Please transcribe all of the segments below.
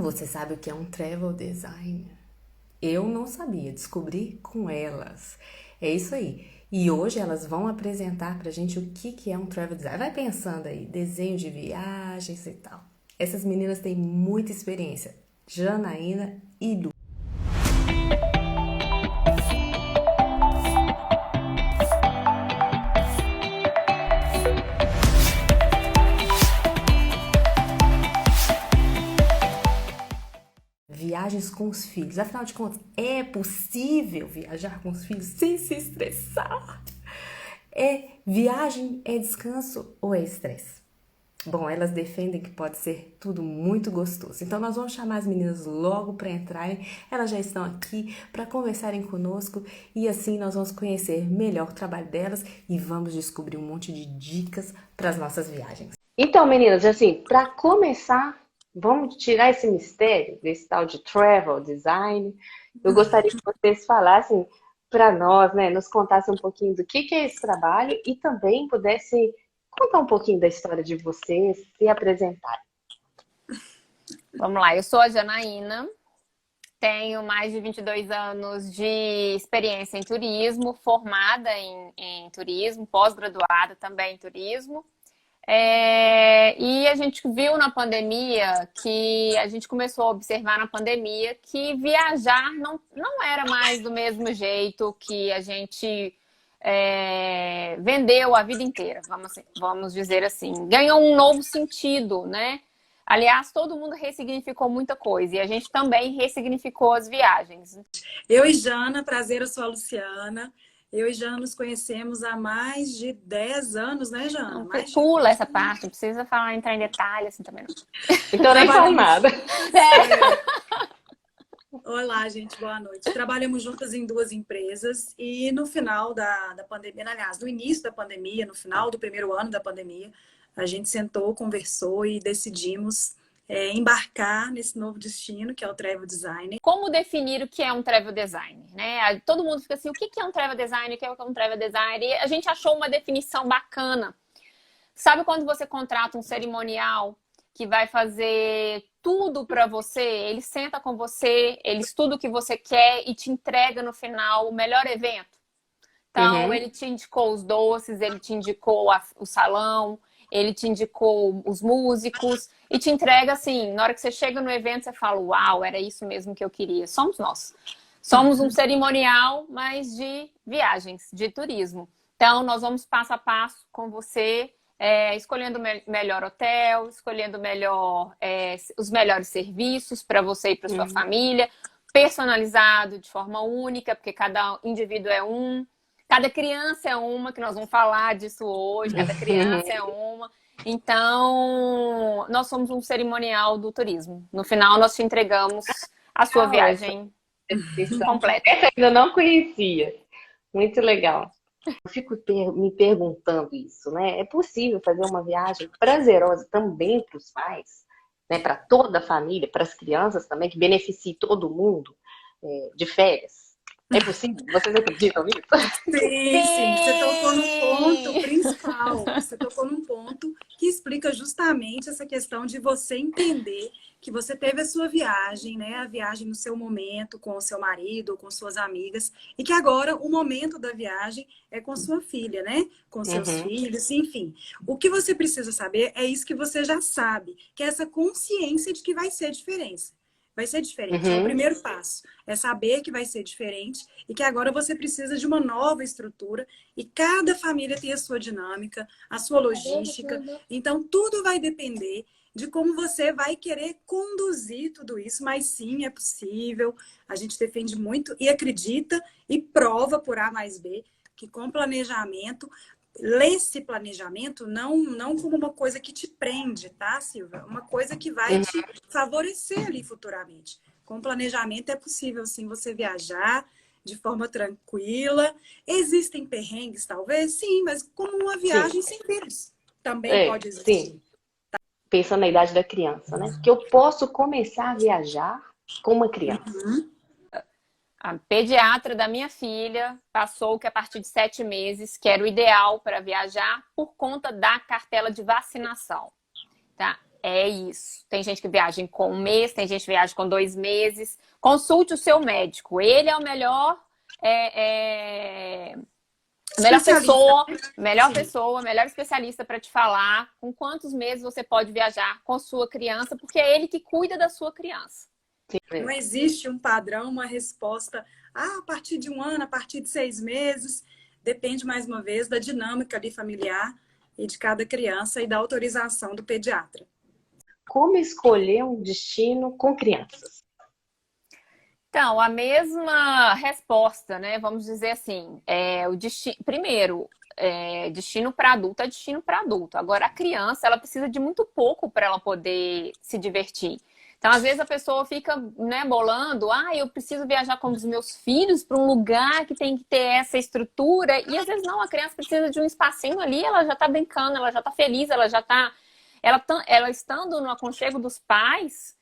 Você sabe o que é um travel designer? Eu não sabia, descobri com elas. É isso aí. E hoje elas vão apresentar pra gente o que é um travel design. Vai pensando aí, desenho de viagens e tal. Essas meninas têm muita experiência. Janaína e Lu. Viagens com os filhos. Afinal de contas, é possível viajar com os filhos sem se estressar? Viagem é descanso ou é estresse? Bom, elas defendem que pode ser tudo muito gostoso. Então nós vamos chamar as meninas logo para entrarem. Elas já estão aqui para conversarem conosco e assim nós vamos conhecer melhor o trabalho delas e vamos descobrir um monte de dicas para as nossas viagens. Então, meninas, assim, para começar, vamos tirar esse mistério desse tal de travel design. Eu gostaria que vocês falassem para nós, né, nos contassem um pouquinho do que é esse trabalho e também pudesse contar um pouquinho da história de vocês, se apresentar. Vamos lá, eu sou a Janaína, tenho mais de 22 anos de experiência em turismo, formada em turismo, pós-graduada também em turismo. E a gente viu na pandemia que a gente começou a observar na pandemia que viajar não era mais do mesmo jeito que a gente vendeu a vida inteira, vamos dizer assim. Ganhou um novo sentido, né? Aliás, todo mundo ressignificou muita coisa e a gente também ressignificou as viagens. Eu e Jana, prazer, eu sou a Luciana. Eu e Jana nos conhecemos há mais de 10 anos, né, Jana? Não, Mais de... pula essa parte, não precisa falar, entrar em detalhe assim também não. Então, nem falo nada. Olá, gente, boa noite. Trabalhamos juntas em duas empresas e no final da pandemia, aliás, no início da pandemia, no final do primeiro ano da pandemia, a gente sentou, conversou e decidimos embarcar nesse novo destino, que é o travel design. Como definir o que é um travel designer, né? Todo mundo fica assim, o que é um travel designer? O que é um travel designer? E a gente achou uma definição bacana. Sabe quando você contrata um cerimonial que vai fazer tudo para você? Ele senta com você, ele estuda o que você quer e te entrega no final o melhor evento. Então, ele te indicou os doces, ele te indicou o salão, ele te indicou os músicos e te entrega assim, na hora que você chega no evento, você fala, uau, era isso mesmo que eu queria. Somos nós. Somos um cerimonial, mas de viagens, de turismo. Então, nós vamos passo a passo com você, escolhendo o melhor hotel, escolhendo os melhores serviços para você e para sua família, personalizado de forma única, porque cada indivíduo é um. Cada criança é uma, que nós vamos falar disso hoje, cada criança é uma. Então, nós somos um cerimonial do turismo. No final, nós te entregamos a sua viagem completa. Essa eu ainda não conhecia. Muito legal. Eu fico me perguntando isso, né? É possível fazer uma viagem prazerosa também para os pais, né? Para toda a família, para as crianças também, que beneficie todo mundo de férias? É possível? Vocês acreditam nisso? Sim, você tocou no ponto principal. Você tocou num ponto que explica justamente essa questão de você entender que você teve a sua viagem, né? A viagem no seu momento, com o seu marido, com suas amigas, e que agora o momento da viagem é com sua filha, né? Com seus filhos, enfim. O que você precisa saber é isso que você já sabe, que é essa consciência de que vai ser diferença. Vai ser diferente. É o primeiro passo. É saber que vai ser diferente e que agora você precisa de uma nova estrutura e cada família tem a sua dinâmica, a sua logística. Então, tudo vai depender de como você vai querer conduzir tudo isso. Mas sim, é possível. A gente defende muito e acredita e prova por A mais B que com planejamento, lê esse planejamento não como uma coisa que te prende, tá, Silvia? Uma coisa que vai te favorecer ali futuramente. Com planejamento é possível, sim, você viajar de forma tranquila. Existem perrengues, talvez? Sim, mas como uma viagem sem vírus. Também pode existir. Sim. Pensando na idade da criança, né? Que eu posso começar a viajar com uma criança. A pediatra da minha filha passou que a partir de 7 meses, que era o ideal para viajar, por conta da cartela de vacinação. Tá? É isso. Tem gente que viaja com 1 mês, tem gente que viaja com 2 meses. Consulte o seu médico. Ele é o melhor, Especialista. melhor Sim. pessoa, melhor especialista para te falar com quantos meses você pode viajar com sua criança, porque é ele que cuida da sua criança. Não existe um padrão, uma resposta a partir de 1 ano, a partir de 6 meses. Depende, mais uma vez, da dinâmica ali familiar e de cada criança e da autorização do pediatra. Como escolher um destino com crianças? Então, a mesma resposta, né? Vamos dizer assim, o destino, primeiro, destino para adulto é destino para adulto. Agora, a criança, ela precisa de muito pouco para ela poder se divertir. Então, às vezes a pessoa fica, né, bolando, eu preciso viajar com os meus filhos para um lugar que tem que ter essa estrutura. E às vezes não, a criança precisa de um espacinho ali, ela já está brincando, ela já está feliz, ela já está, ela estando no aconchego dos pais.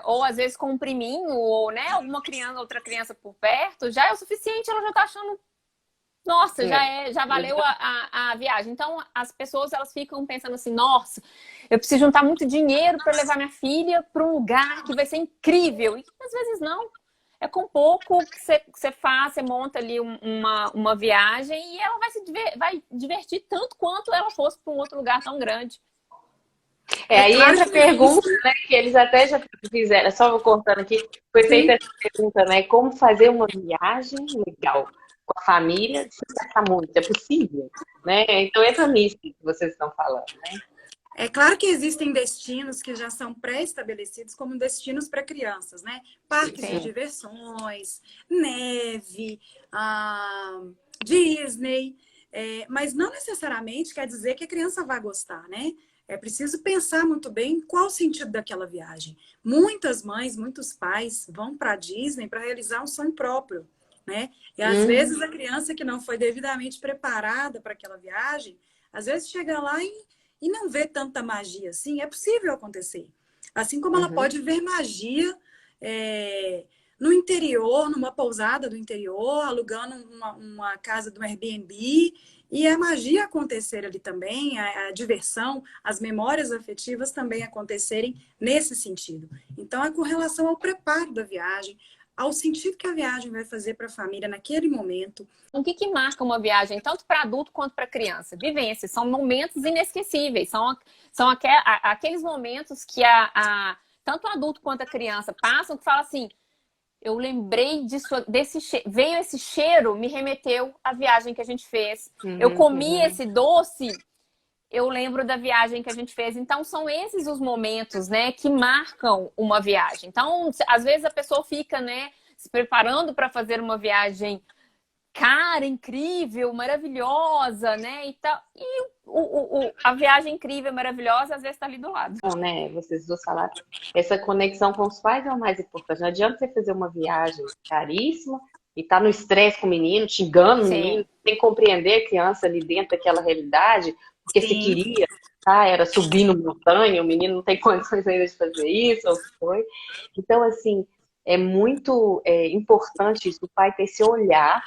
Ou às vezes com um priminho, ou né, alguma criança, outra criança por perto, já é o suficiente, ela já tá achando, nossa, já valeu a viagem. Então as pessoas, elas ficam pensando assim, nossa, eu preciso juntar muito dinheiro para levar minha filha para um lugar que vai ser incrível. E às vezes não. É com pouco que você faz, você monta ali uma viagem e ela vai divertir tanto quanto ela fosse para um outro lugar tão grande. Aí entra a pergunta, né, que eles até já fizeram, só vou cortando aqui, foi feita essa pergunta, né, como fazer uma viagem legal com a família sem gastar muito, é possível? Né? Então entra nisso que vocês estão falando, né? É claro que existem destinos que já são pré-estabelecidos como destinos para crianças, né? Parques de diversões, neve, Disney, mas não necessariamente quer dizer que a criança vai gostar, né? É preciso pensar muito bem qual o sentido daquela viagem. Muitas mães, muitos pais vão para a Disney para realizar um sonho próprio, né? E às vezes a criança que não foi devidamente preparada para aquela viagem, às vezes chega lá e não vê tanta magia assim. É possível acontecer. Assim como ela pode ver magia no interior, numa pousada do interior, alugando uma casa do Airbnb, e a magia acontecer ali também, a diversão, as memórias afetivas também acontecerem nesse sentido. Então, é com relação ao preparo da viagem, ao sentido que a viagem vai fazer para a família naquele momento. O que marca uma viagem, tanto para adulto quanto para criança? Vivências, são momentos inesquecíveis, são aqueles momentos que tanto o adulto quanto a criança passam, que fala assim, eu lembrei disso, veio esse cheiro, me remeteu à viagem que a gente fez. Eu comi esse doce, eu lembro da viagem que a gente fez. Então, são esses os momentos, né, que marcam uma viagem. Então, às vezes a pessoa fica, né, se preparando para fazer uma viagem cara, incrível, maravilhosa, né, e tal. E a viagem incrível, maravilhosa, às vezes está ali do lado. Não, né? Vocês dois falaram, essa conexão com os pais é o mais importante. Não adianta você fazer uma viagem caríssima e tá no estresse com o menino, xingando o menino, sem compreender a criança ali dentro daquela realidade, porque se queria, era subir no montanha, o menino não tem condições ainda de fazer isso, ou o que foi. Então, assim, é muito importante isso, o pai ter esse olhar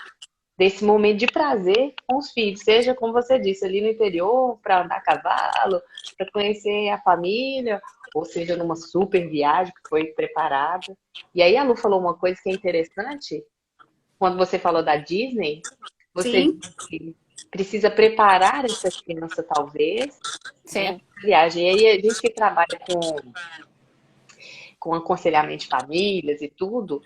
desse momento de prazer com os filhos, seja, como você disse, ali no interior, para andar a cavalo, para conhecer a família, ou seja, numa super viagem que foi preparada. E aí a Lu falou uma coisa que é interessante, quando você falou da Disney, você precisa preparar essa criança, talvez, né, para a viagem. E aí a gente que trabalha com aconselhamento de famílias e tudo,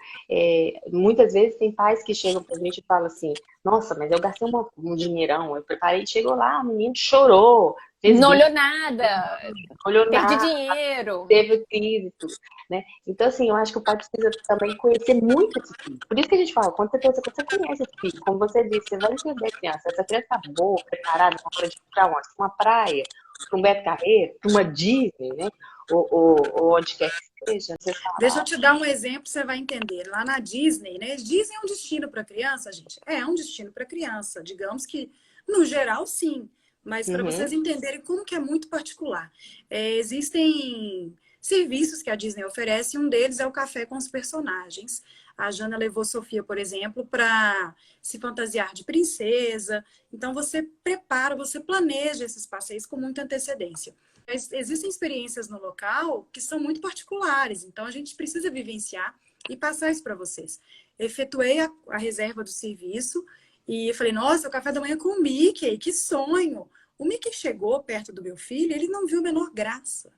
muitas vezes tem pais que chegam pra gente e falam assim, nossa, mas eu gastei um dinheirão, eu preparei, chegou lá, o menino chorou. Não olhou nada, perdi nada, dinheiro. Teve crise e tudo, né? Então, assim, eu acho que o pai precisa também conhecer muito esse filho. Por isso que a gente fala, quando você conhece esse filho, como você disse, você vai entender a criança. Essa criança tá boa, preparada, pra onde? Pra uma praia, pra um Beto Carreiro, pra uma Disney, né? Ou onde quer que seja. Deixa eu te dar um exemplo, você vai entender. Lá na Disney, né? Disney é um destino para criança, gente? É um destino para criança. Digamos que, no geral, sim. Mas para vocês entenderem como que é muito particular. Existem serviços que a Disney oferece, e um deles é o café com os personagens. A Jana levou Sofia, por exemplo, para se fantasiar de princesa. Então, você prepara, você planeja esses passeios com muita antecedência. Mas existem experiências no local que são muito particulares, então a gente precisa vivenciar e passar isso para vocês. Efetuei a reserva do serviço e eu falei, nossa, o café da manhã com o Mickey, que sonho! O Mickey chegou perto do meu filho, ele não viu a menor graça,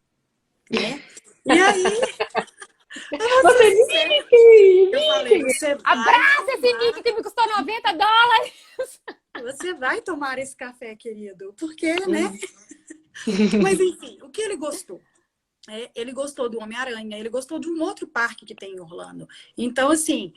né? E aí, Você Mickey! eu falei, você vai Abraça esse Mickey que me custou $90. você vai tomar esse café, querido, porque, né? Mas enfim, o que ele gostou? Ele gostou do Homem-Aranha, ele gostou de um outro parque que tem em Orlando. Então, assim,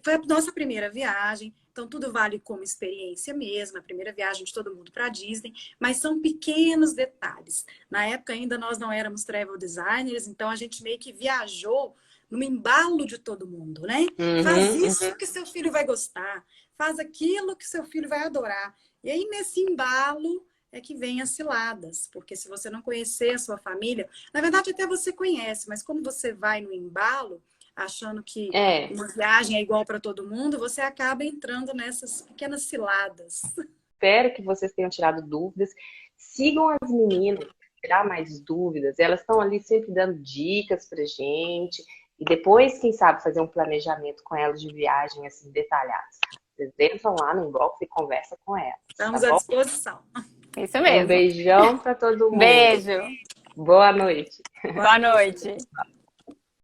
foi a nossa primeira viagem. Então, tudo vale como experiência mesmo, a primeira viagem de todo mundo para Disney, mas são pequenos detalhes. Na época, ainda nós não éramos travel designers, então a gente meio que viajou no embalo de todo mundo, né? Faz isso que seu filho vai gostar, faz aquilo que seu filho vai adorar. E aí, nesse embalo, é que vem as ciladas, porque se você não conhecer a sua família, na verdade até você conhece, mas como você vai no embalo, achando que uma viagem é igual para todo mundo, você acaba entrando nessas pequenas ciladas. Espero que vocês tenham tirado dúvidas. Sigam as meninas para tirar mais dúvidas. Elas estão ali sempre dando dicas pra gente. E depois, quem sabe, fazer um planejamento com elas de viagem assim detalhado. Vocês entram lá no inbox e conversam com elas. Estamos Tá à bom? disposição. Isso mesmo. Um beijão para todo mundo. Beijo. Boa noite. Boa noite.